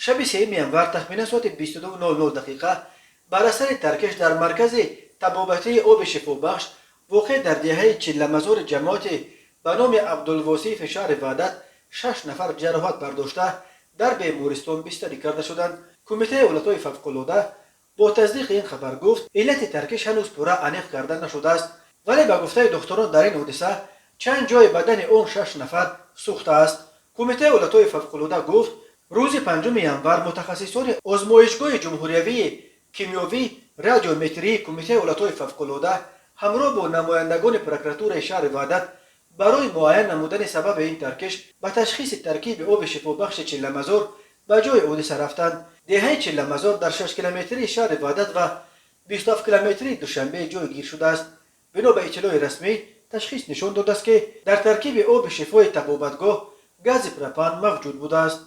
شب 3 январ تخمین ساعت 22:00 دقیقه بر اثر ترکش در مرکز طبابتی آب شفابخش واقع در دهه چلمزار جماعت به نام عبدالوصیف شهر وحدت 6 نفر جراحت برداشته در بیمارستان بستری کرده شدند. کمیته حالتهای فوق‌العاده با تصدیق این خبر گفت علت ترکش هنوز پورا انیق کرده نشده است، ولی به گفته دکتران در این حادثه چند جای بدن اون 6 نفر سوخته است. کمیته حالتهای فوق‌العاده گفت روز 5 январ متخصصان آزمایشگاه جمهوریوی کیمیاوی رادیومتری کمیته حالتهای فوق‌العاده همراه با نمایندگان پروکراتور شهر وحدت برای معاین نمودن سبب این ترکش به تشخیص ترکیب آب شفابخش چلمزار به جای حادثه رفتند. دهه چلمزار در 6 کیلومتری شهر وحدت و 27 کیلومتری دوشنبه جایگیر شده است. بنا به اطلاع رسمی تشخیص نشان داده است که در ترکیب آب شفای طبابتگاه گاز پروپان موجود بوده است.